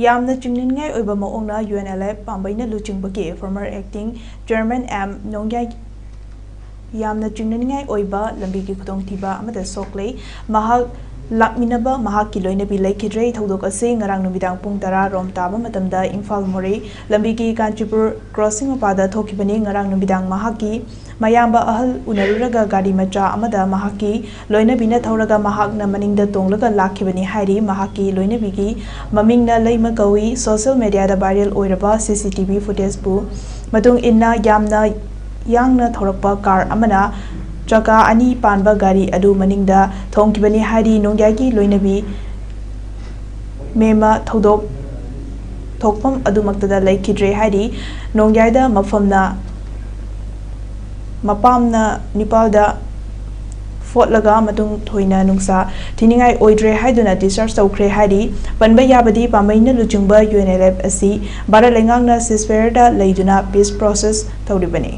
yamna chingnaningai oiba maongna Unlf pambaina luchingbagi former acting Chairman M Nongyai yamna chingnaningai oiba lambigi khdonghtiba amada sokle mahak lakminaba mahaki loinabi laikhidre thodok ase ngarang numidang pung 10 rom taba matamda Imphal More lambigi Kanchipur crossing mapada thokibani ngarang numidang mahaki mayamba ahal unaruraga gari macha amada mahaki loinabina thauraga mahakna maningda tonglaga lakhibani hairi mahaki loinabigi mamingna leima gawi social media da viral oiraba CCTV footage bu matung inna yamna yangna thorakpa car amana chaka ani panba gari adu maningda thongkibani hairi Nongyai loinabi mema thodok thokpam adumaktada laikhidre hairi Nongyai da mafamna mapamna nipalda fotlaga matung thoina nungsa thiningai oidre haiduna discharge tawkhre hairi panba yabadi pamaina luchungba Unlf asi bara lengangna ceasefire da leiduna peace process tawribani